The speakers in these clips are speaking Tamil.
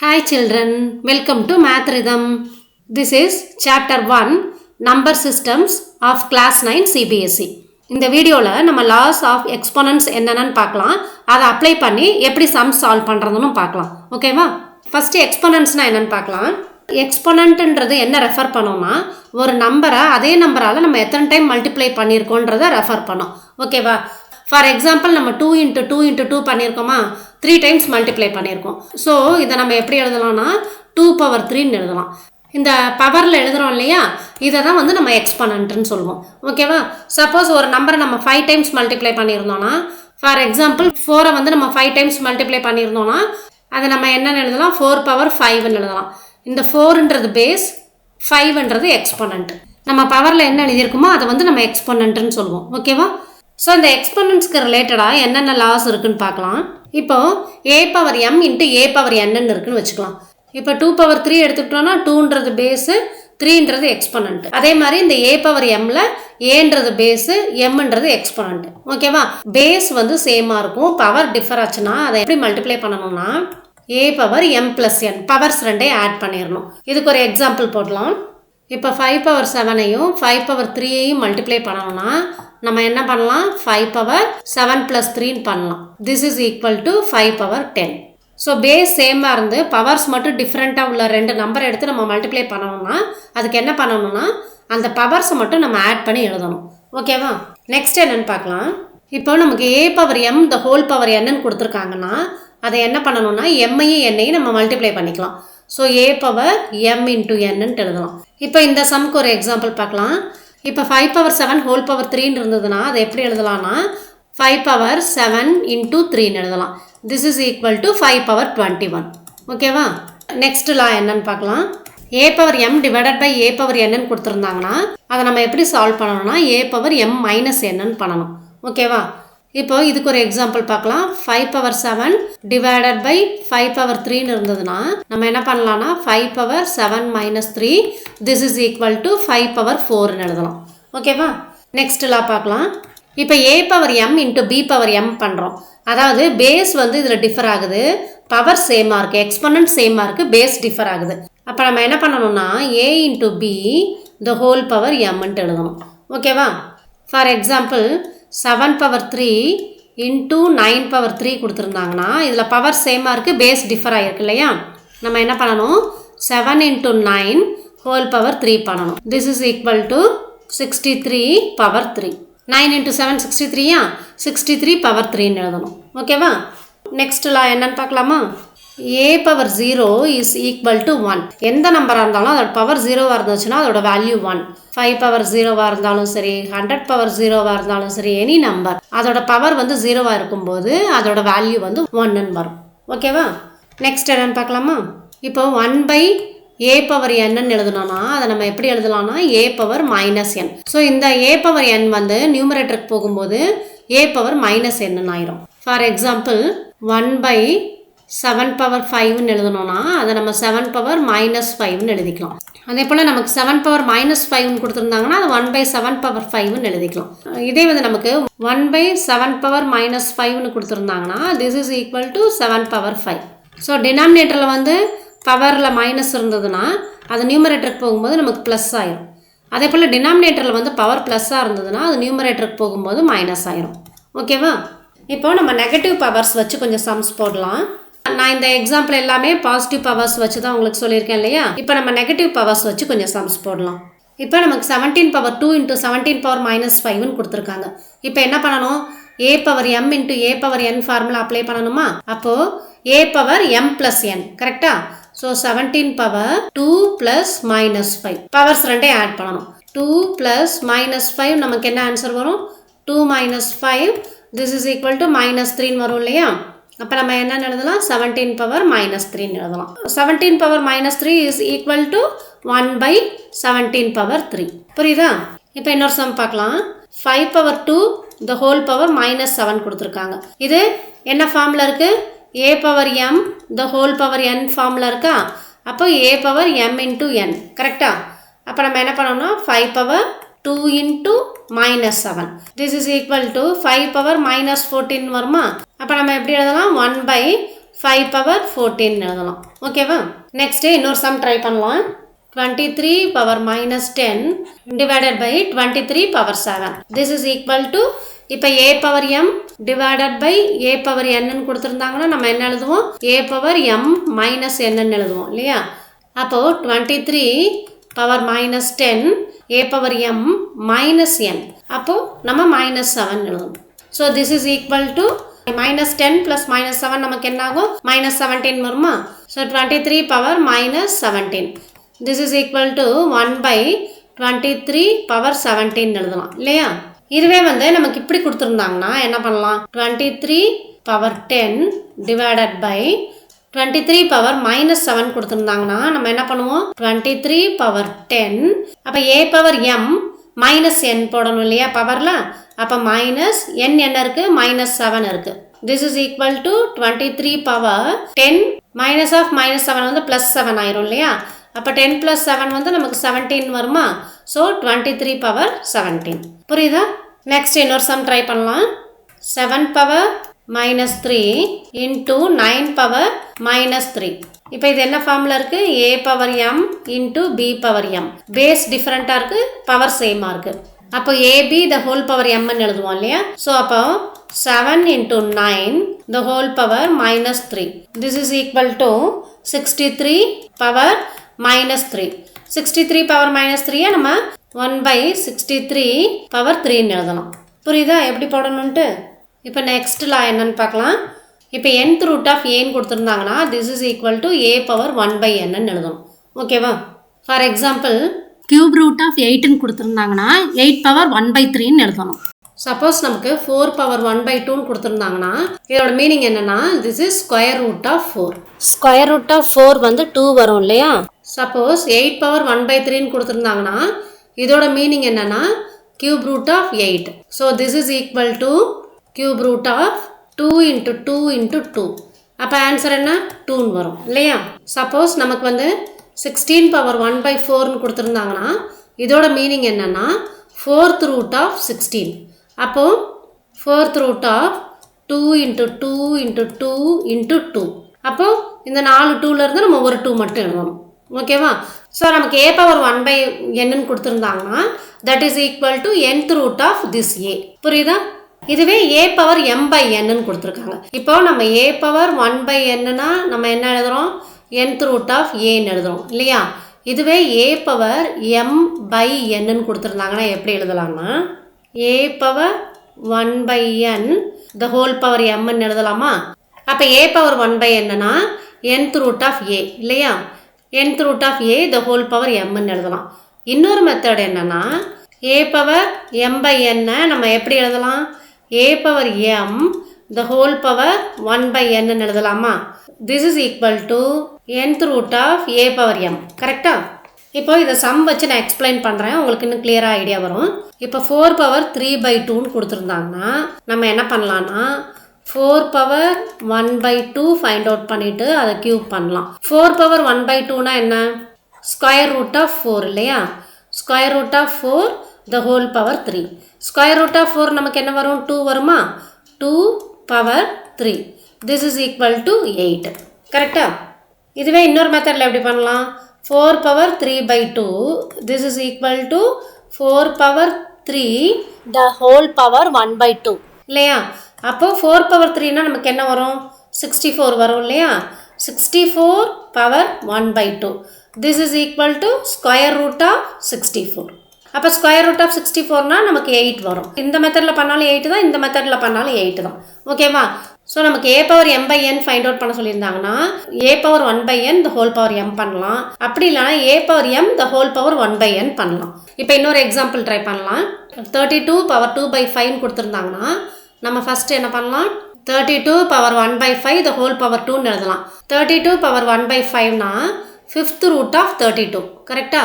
Hi children, welcome to Math Rhythm. This is chapter 1 Number Systems of Class 9 CBSE. இந்த வீடியோவில் நம்ம லாஸ் ஆஃப் எக்ஸ்போனன்ட்ஸ் என்னென்னு பார்க்கலாம். அதை அப்ளை பண்ணி எப்படி சம் சால்வ் பண்ணுறதுன்னு பார்க்கலாம். ஓகேவா? ஃபஸ்ட்டு எக்ஸ்போனன்ட்ஸ்னால் என்னென்னு பார்க்கலாம். எக்ஸ்போனன்ட்ன்றது என்ன ரெஃபர் பண்ணோம்னா ஒரு நம்பரை அதே நம்பரால் நம்ம எத்தனை டைம் மல்டிப்ளை பண்ணியிருக்கோன்றதை ரெஃபர் பண்ணோம். ஓகேவா? ஃபார் எக்ஸாம்பிள் நம்ம 2 × 2 × 2 பண்ணியிருக்கோமா, 3 டைம்ஸ் மல்டிப்ளை பண்ணியிருக்கோம். ஸோ இதை நம்ம எப்படி எழுதலாம்னா 2^3 எழுதலாம். இந்த பவரில் எழுதுகிறோம் இல்லையா, இதை தான் வந்து நம்ம எக்ஸ்போனன்ட்னு சொல்லுவோம். ஓகேவா? சப்போஸ் ஒரு நம்பரை நம்ம 5 டைம்ஸ் மல்டிப்ளை பண்ணியிருந்தோம்னா, ஃபார் எக்ஸாம்பிள் 4 வந்து நம்ம 5 டைம்ஸ் மல்டிப்ளை பண்ணியிருந்தோம்னா அதை நம்ம என்னென்னு எழுதலாம், 4^5ன்னு எழுதலாம். இந்த 4ன்றது பேஸ், 5ன்றது எக்ஸ்போனன்ட். நம்ம பவரில் என்ன எழுதியிருக்குமோ அதை வந்து நம்ம எக்ஸ்போனன்ட்னு சொல்லுவோம். ஓகேவா? ஸோ இந்த எக்ஸ்போனன்ட்ஸ்க்கு ரிலேட்டடாக என்னென்ன லாஸ் இருக்குன்னு பார்க்கலாம். இப்போ a⁴m × a⁴n இருக்குன்னு வச்சுக்கலாம். இப்போ 2^3 எடுத்துக்கிட்டோம்னா 2ன்றது பேஸு, 3ன்றது எக்ஸ்போனன்ட். அதே மாதிரி இந்த a⁴mல ஏன்றது பேஸு, mன்றது எக்ஸ்போனன்ட். ஓகேவா? பேஸ் வந்து சேமாக இருக்கும். பவர் டிஃபர் ஆச்சுன்னா அதை எப்படி மல்டிப்ளை பண்ணணும்னா a⁴m+n பவர்ஸ் ரெண்டையும் ஆட் பண்ணிடணும். இதுக்கு ஒரு எக்ஸாம்பிள் போடலாம். இப்போ 5^7ஐயும் 5^3ஐயும் மல்டிப்ளை பண்ணணும்னா நம்ம என்ன பண்ணலாம், 5^7+3 பண்ணலாம். This is equal to 5^10. So base சேமாக இருந்து பவர்ஸ் மட்டும் டிஃப்ரெண்ட்டாக உள்ள ரெண்டு நம்பர் எடுத்து நம்ம மல்டிப்ளை பண்ணணும்னா அதுக்கு என்ன பண்ணணும்னா அந்த பவர்ஸை மட்டும் நம்ம ஆட் பண்ணி எழுதணும். ஓகேவா? நெக்ஸ்ட் என்னென்னு பார்க்கலாம். இப்போ நமக்கு a⁴m கொடுத்துருக்காங்கன்னா அதை என்ன பண்ணணும்னா எம்மையும் என்னையும் நம்ம மல்டிப்ளை பண்ணிக்கலாம். ஸோ a⁴m × n எழுதலாம். இப்போ இந்த சம்க்கு ஒரு எக்ஸாம்பிள் பார்க்கலாம். இப்போ 5^7 இருந்ததுன்னா அதை எப்படி எழுதலாம்னா 5^7 × 3 எழுதலாம். This is equal to 5^21. ஓகேவா? நெக்ஸ்ட் லா என்னன்னு பார்க்கலாம். a⁴m / a⁴n கொடுத்துருந்தாங்கன்னா அதை நம்ம எப்படி சால்வ் பண்ணணும்னா a⁴m−n பண்ணணும். ஓகேவா? இப்போ இதுக்கு ஒரு எக்ஸாம்பிள் பார்க்கலாம். 5^7 / 5^3 இருந்ததுன்னா நம்ம என்ன பண்ணலாம்னா 5^7 - 3 திஸ் இஸ் ஈக்குவல் டு 5^4 எழுதலாம். ஓகேவா? நெக்ஸ்ட் லா பார்க்கலாம். இப்போ a⁴m × b⁴m பண்ணுறோம். அதாவது பேஸ் வந்து இதில் டிஃபர் ஆகுது, பவர் சேமாக இருக்குது, எக்ஸ்போனன்ட் சேமாக இருக்குது, பேஸ் டிஃபர் ஆகுது. அப்போ நம்ம என்ன பண்ணணும்னா a × b ⁴m எழுதணும். ஓகேவா? ஃபார் எக்ஸாம்பிள் 7^3 × 9^3 கொடுத்துருந்தாங்கன்னா இதில் பவர் சேமாக இருக்குது, பேஸ் டிஃபர் ஆகிருக்கு இல்லையா. நம்ம என்ன பண்ணணும் 7 × 9^3 பண்ணணும். This is equal to 63^3. 9 × 7 63 63^3 எழுதணும். ஓகேவா? நெக்ஸ்ட் லா என்னன்னு பார்க்கலாமா. a⁴0 is equal to 1. எந்த நம்பராக இருந்தாலும் அதோட பவர் 0வாக இருந்துச்சுன்னா அதோட வேல்யூ 1. 5^0வாக இருந்தாலும் சரி, 100^0வாக இருந்தாலும் சரி, எனி நம்பர் அதோட பவர் வந்து 0வாக இருக்கும்போது அதோட வேல்யூ வந்து 1ன்னு வரும். ஓகேவா? நெக்ஸ்ட் என்னன்னு பார்க்கலாமா. இப்போ 1/a⁴n எழுதணும்னா அதை நம்ம எப்படி எழுதலாம்னா a⁻−n. ஸோ இந்த a⁴n வந்து நியூமரேட்டருக்கு போகும்போது a⁻−n ஆயிரும். ஃபார் எக்ஸாம்பிள் 1/7^5 எழுதணும்னா அதை நம்ம 7^−5 எழுதிக்கலாம். அதே போல் நமக்கு 7^−5 கொடுத்துருந்தாங்கன்னா அது 1/7^5 எழுதிக்கலாம். இதே வந்து நமக்கு 1/7^−5 கொடுத்துருந்தாங்கன்னா this is equal to 7/5. So டினாமினேட்டரில் வந்து பவரில் மைனஸ் இருந்ததுன்னா அது நியூமரேட்டருக்கு போகும்போது நமக்கு ப்ளஸ் ஆயிரும். அதே போல் டினாமினேட்டரில் வந்து பவர் ப்ளஸ்ஸாக இருந்ததுன்னா அது நியூமரேட்டருக்கு போகும்போது மைனஸ் ஆயிரும். ஓகேவா? இப்போ நம்ம நெகட்டிவ் பவர்ஸ் வச்சு கொஞ்சம் சம்ஸ் போடலாம். நான் இந்த எக்ஸாம்பிள் எல்லாமே பாசிட்டிவ் பவர்ஸ் வச்சு தான் உங்களுக்கு சொல்லியிருக்கேன் இல்லையா. இப்போ நம்ம நெகட்டிவ் பவர்ஸ் வச்சு கொஞ்சம் சம்ஸ் போடலாம். இப்போ நமக்கு 17^2 × 17^−5 கொடுத்துருக்காங்க. இப்போ என்ன பண்ணணும், a⁴m × a⁴n ஃபார்முலா அப்ளை பண்ணணுமா. அப்போது a⁴m+n கரெக்டா. ஸோ 17^2 + -5 பவர்ஸ் ரெண்டையும் ஆட் பண்ணணும். 2 + -5 நமக்கு என்ன ஆன்சர் வரும், 2 - 5 திஸ் இஸ் ஈக்குவல் டு -3 வரும் இல்லையா. அப்போ நம்ம என்ன எழுதலாம், 17^−3 எழுதலாம். 17^−3 இஸ் ஈக்குவல் டு 1/17^3. புரியுதா? இப்போ இன்னொரு சம் பார்க்கலாம். 5^2 ⁻7 கொடுத்துருக்காங்க. இது என்ன ஃபார்மில் இருக்குது, a⁴m n ஃபார்மில் இருக்கா. அப்போ a⁴m × n கரெக்டா. அப்போ நம்ம என்ன பண்ணோம்னா 5^2 × -7 திஸ் இஸ் ஈக்குவல் டு 5^−14 வருமா. அப்போ நம்ம எப்படி எழுதலாம், 1/5 5 பவர் 14 எழுதலாம். ஓகேவா? நெக்ஸ்ட் இன்னொரு சம் ட்ரை பண்ணலாம். 23 power minus 10 divided by 23 power 7. This is equal to இப்போ a power m divided by a power n கொடுத்துருந்தாங்கன்னா நம்ம என்ன எழுதுவோம்? a power m minus n எழுதுவோம் இல்லையா? அப்போ 23 power minus 10 a power m minus n, அப்போ நம்ம மைனஸ் 7 எழுதுவோம். So this is equal to minus 10 plus minus 7 நமக்கு என்ன ஆகும்? minus 17 வருமா? So 23 power minus 17. This is equal to 1 by 23 power 17 எழுதலாம் இல்லையா? இதுவே வந்து நமக்கு இப்படி கொடுத்துருந்தாங்கன்னா என்ன பண்ணலாம்? 23 power 10 divided by 23 power minus 7 கொடுத்துருந்தாங்கன்னா நம்ம என்ன பண்ணுவோம்? 23 power 10 அப்போ a power m minus n போடணும் இல்லையா பவரில்? அப்போ மைனஸ் n என்ன இருக்குது? மைனஸ் 7 இருக்குது. This is equal to 23 power 10 minus of minus 7 வந்து ப்ளஸ் 7 ஆயிரும் இல்லையா? அப்போ 10 ப்ளஸ் 7 வந்து நமக்கு 17 வருமா? So 23 power 17. புரியுதா? நெக்ஸ்ட் இன்னொரு சம் ட்ரை பண்ணலாம். 7 power minus 3 into 9 power minus 3. இப்போ இது என்ன ஃபார்மில் இருக்குது? a power m into b power m. Base டிஃப்ரெண்ட்டாக இருக்குது, பவர் சேமாக இருக்குது. அப்போ ab த ஹோல் பவர் mன்னு எழுதுவோம் இல்லையா? ஸோ அப்போ 7 into 9 the whole power minus 3. This is equal to 63 power minus 3. 63 power minus 3 நம்ம 1 by 63 பவர் 3ன்னு எழுதலாம். புரியுதா எப்படி போடணுன்ட்டு? இப்போ நெக்ஸ்ட் லா என்னன்னு பார்க்கலாம். இப்போ nth ரூட் ஆஃப் ஏன்னு கொடுத்துருந்தாங்கன்னா this is equal to a power 1 by n எழுதணும். ஓகேவா? For example cube root of 8ன்னு கொடுத்துருந்தாங்கன்னா 8 பவர் 1 by 3ன்னு எழுதணும். சப்போஸ் நமக்கு 4 பவர் 1 by 2ன்னு கொடுத்துருந்தாங்கன்னா இதோட மீனிங் என்னன்னா this is square root of 4. Square root of 4 வந்து 2 வரும் இல்லையா? சப்போஸ் 8 பவர் 1 by 3ன்னு கொடுத்துருந்தாங்கன்னா இதோட மீனிங் என்னன்னா cube root of 8. So this is equal to cube root of 2 into 2 into 2. அப்போ ஆன்சர் என்ன? 2ன்னு வரும் இல்லையா? சப்போஸ் நமக்கு வந்து 16 பவர் 1 by 4ன்னு கொடுத்துருந்தாங்கன்னா இதோட மீனிங் என்னன்னா 4th ரூட் ஆஃப் 16. அப்போ 4th root of 2 into 2 into 2 into 2. அப்போ இந்த 4 2லேருந்து நம்ம ஒரு 2 மட்டும் எழுதணும். ஓகேவா? ஸோ நமக்கு a பவர் 1 by n கொடுத்துருந்தாங்கன்னா that is equal to nth root of this a. புரியுதா? இதுவே a power m by n கொடுத்துருக்காங்க. இப்போ நம்ம a பவர் 1 by n-னா நம்ம என்ன எழுதுறோம்? nth ரூட் ஆஃப் a-ன்னு எழுதுறோம் இல்லையா? இதுவே a power m by n கொடுத்துருந்தாங்கன்னா எப்படி எழுதலாம்னா a power 1 by n the whole power m-ன்னு எழுதலாமா? அப்போ a பவர் 1 by n-னா nth ரூட் ஆஃப் a இல்லையா? nth root of a the whole power m-ன்னு எழுதலாம். இன்னொரு மெத்தட் என்னன்னா a power m by n நம்ம எப்படி எழுதலாம்? a power m the whole power 1 by n எழுதலாமா? this is equal to nth root of a power m. கரெக்டா? இப்போ இதை சம் வச்சு நான் எக்ஸ்பிளைன் பண்ணுறேன், உங்களுக்கு இன்னும் கிளியராக ஐடியா வரும். இப்போ 4 பவர் 3 by 2ன்னு கொடுத்துருந்தாங்கன்னா நம்ம என்ன பண்ணலான்னா 4 பவர் 1 by 2 ஃபைண்ட் அவுட் பண்ணிவிட்டு அதை கியூப் பண்ணலாம். 4 பவர் 1 by 2னா என்ன? ஸ்கொயர் ரூட் ஆஃப் 4 இல்லையா? Square root of 4 the whole power 3. Square root of 4 நமக்கு என்ன வரும்? 2 வருமா? 2 power 3. This is equal to 8. கரெக்டா? இதுவே இன்னொரு மெத்தடில் எப்படி பண்ணலாம்? 4 power 3 by 2. This is equal to 4 power 3 the whole power 1 by 2. இல்லையா? அப்போ 4 power 3னா நமக்கு என்ன வரும்? 64 வரும் இல்லையா? 64 power 1 by 2. This is equal to square root of 64. அப்போ ஸ்கொயர் ரூட் ஆஃப் 64னா நமக்கு 8 வரும். இந்த மெத்தடில் பண்ணாலும் 8 தான், இந்த மெத்தடில் பண்ணாலும் 8 தான். ஓகேவா? ஸோ நமக்கு a power m by n find out பண்ண சொல்லியிருந்தாங்கன்னா a power 1 by n the whole power m பண்ணலாம். அப்படி இல்லைனா a power m the whole power 1 by n பண்ணலாம். இப்போ இன்னொரு எக்ஸாம்பிள் ட்ரை பண்ணலாம். 32 பவர் 2 by 5 கொடுத்துருந்தாங்கன்னா நம்ம ஃபஸ்ட்டு என்ன பண்ணலாம்? 32 power 1 by 5 the whole power 2ன்னு எழுதலாம். 32 பவர் 1 by 5னா 5th ரூட் ஆஃப் 32. கரெக்டா?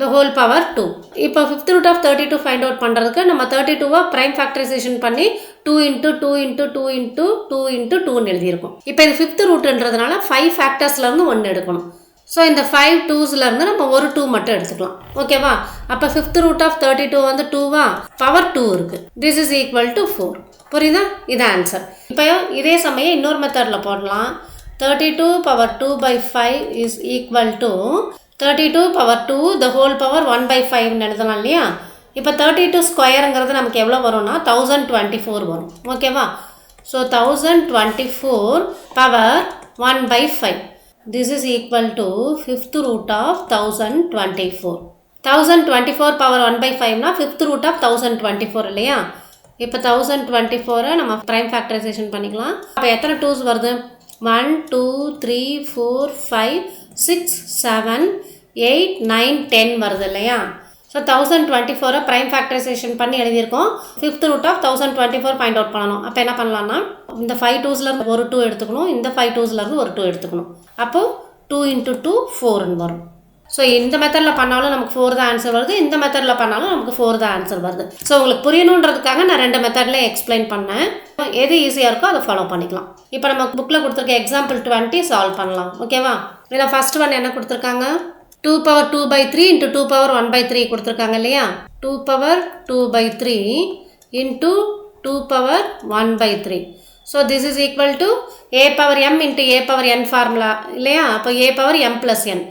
the whole power 2. இப்போ 5th root of 32 find out பண்ணுறதுக்கு நம்ம 32 prime factorization பண்ணி 2 into 2 into 2 into 2 into 2ன்னு எழுதியிருக்கோம். இப்போ இது 5th rootன்றதுனால 5 factorsலேருந்து 1 எடுக்கணும். ஸோ இந்த 5 2ஸ்லேருந்து நம்ம ஒரு 2 மட்டும் எடுத்துக்கலாம். ஓகேவா? அப்போ 5th root of 32 வந்து 2வா? பவர் 2 இருக்குது. This is equal to 4. புரியுதா? இது ஆன்சர். இப்போ இதே சமயம் இன்னொரு மெத்தடில் போடலாம். 32 power 2 by 5 is equal to 32 power 2 the whole power 1 by 5 எழுதலாம் இல்லையா? இப்போ 32 ஸ்கொயருங்கிறது நமக்கு எவ்வளோ வரும்னா 1024 வரும். ஓகேவா? So 1024 power 1 by 5. This is equal to 5th root of 1024. 1024 power 1 by 5 na 5th root of 1024 இல்லையா? இப்போ 1024 நம்ம prime factorization பண்ணிக்கலாம். அப்போ எத்தனை 2's வருது? 1, 2, 3, 4, 5, 6, 7, 8, 9, 10 வருது இல்லையா? ஸோ 1024 prime factorization பண்ணி எழுதியிருக்கோம். 5th root of 1024 find out பண்ணணும். அப்போ என்ன பண்ணலாம்னா இந்த 5 2ஸ்லேருந்து ஒரு 2 எடுத்துக்கணும், இந்த 5 2ஸ்லேருந்து ஒரு 2 எடுத்துக்கணும். அப்போது 2 into 2 4ன்னு வரும். ஸோ இந்த மெத்தடில் பண்ணாலும் நமக்கு 4 தான் ஆன்சர் வருது, இந்த மெத்தடில் பண்ணாலும் நமக்கு 4 தான் ஆன்சர் வருது. ஸோ உங்களுக்கு புரியணுன்றதுக்காக நான் 2 மெத்தட்லேயே எக்ஸ்பிளைன் பண்ணேன். எது ஈஸியாக இருக்கோ அதை ஃபாலோ பண்ணிக்கலாம். இப்போ நம்ம புக்கில் கொடுத்துருக்க எக்ஸாம்பிள் 20 சால்வ் பண்ணலாம். ஓகேவா? இதில் ஃபஸ்ட் ஒன் என்ன கொடுத்துருக்காங்க? 2 power 2 by 3 into 2 power 1 by 3 கொடுத்துருக்காங்க இல்லையா? 2 power 2 by 3 into 2 power 1 by 3. So this is equal to a power m into a power n formula இல்லையா? அப்போ a power m plus n.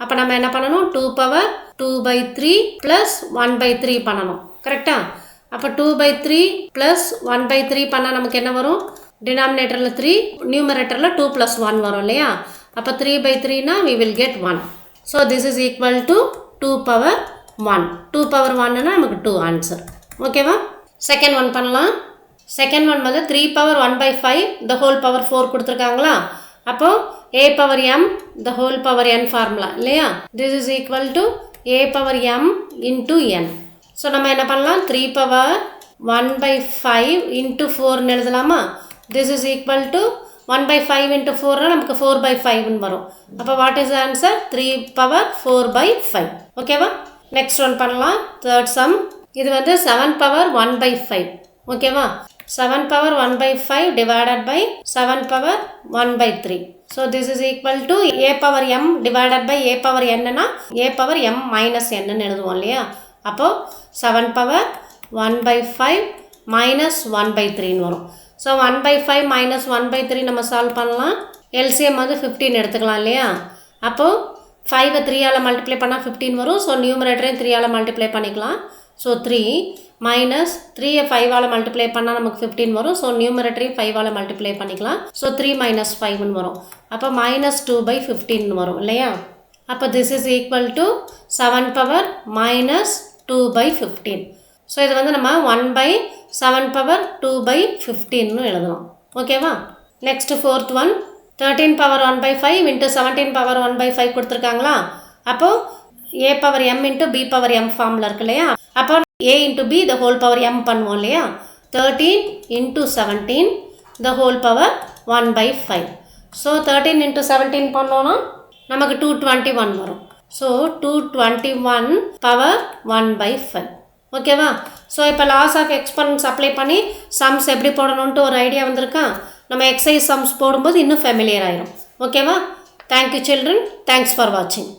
அப்போ நம்ம என்ன பண்ணணும்? 2 power 2 by 3 plus 1 by 3 பண்ணணும். கரெக்டா? அப்போ 2 by 3 plus 1 by 3 பண்ணால் நமக்கு என்ன வரும்? டினாமினேட்டரில் 3, நியூமரேட்டரில் 2 plus 1 வரும் இல்லையா? அப்போ 3 by 3னா we will get 1. So this is equal to 2 power 1. 2 power 1னா நமக்கு 2 ஆன்சர். ஓகேவா? செகண்ட் ஒன் பண்ணலாம். செகண்ட் ஒன் வந்து 3 power 1 by 5 the whole power 4 கொடுத்துருக்காங்களா? அப்போ a power m the whole power n formula இல்லையா? This is equal to a power m into n. So நம்ம என்ன பண்ணலாம்? 3 power 1 by 5 into 4ன்னு எழுதலாமா? This is equal to 1 by 5 into 4 நமக்கு 4 by 5ன்னு வரும். அப்போ what is answer? 3 power 4 by 5. ஓகேவா? நெக்ஸ்ட் ஒன் பண்ணலாம். Third sum. இது வந்து 7 power 1 by 5. ஓகேவா? 7 power 1 by 5 divided by 7 power 1 by 3. So this is equal to a power m divided by a power n னா a power m minus n ன்னு எழுதுவோம் இல்லையா? அப்போ 7 power 1 by 5 minus 1 by 3ன்னு வரும். ஸோ 1 by 5 minus 1 by 3 நம்ம சால்வ் பண்ணலாம். LCM வந்து 15 எடுத்துக்கலாம் இல்லையா? அப்போது 5 3ஆல் மல்டிப்ளை பண்ணால் 15 வரும். ஸோ நியூமரேட்டரையும் 3ஆல் மல்டிப்ளை பண்ணிக்கலாம். ஸோ 3 மைனஸ் 3 5ஆல் மல்டிப்ளை பண்ணால் நமக்கு 15 வரும். ஸோ நியூமரேட்டரையும் 5ஆல் மல்டிப்ளை பண்ணிக்கலாம். ஸோ 3 minus 5ன்னு வரும். அப்போ minus 2 by 15 வரும் இல்லையா? அப்போ this is equal to 7 power minus 2 by 15. So இது வந்து நம்ம 1 by 7 power 2 by 15ன்னு எழுதலாம். ஓகேவா? Next fourth one 13 power 1 by 5 into 17 power 1 by 5 கொடுத்துருக்காங்களா? அப்போது a power m into b power m ஃபார்மில் இருக்கு இல்லையா? அப்போ a into b the whole power m பண்ணுவோம் இல்லையா? 13 into 17 the whole power 1 by 5. So 13 into 17 பண்ணோன்னா நமக்கு 221 வரும். So 221 power 1 by 5. ஓகேவா? ஸோ இப்போ லாஸ் ஆஃப் எக்ஸ்போனன்ட்ஸ் அப்ளை பண்ணி சம்ஸ் எப்படி போடணுன்ட்டு ஒரு ஐடியா வந்திருக்கா? நம்ம எக்ஸசைஸ் சம்ஸ் போடும்போது இன்னும் ஃபெமிலியர் ஆயிரும். ஓகேவா? Thank you children. தேங்க்ஸ் ஃபார் வாட்சிங்.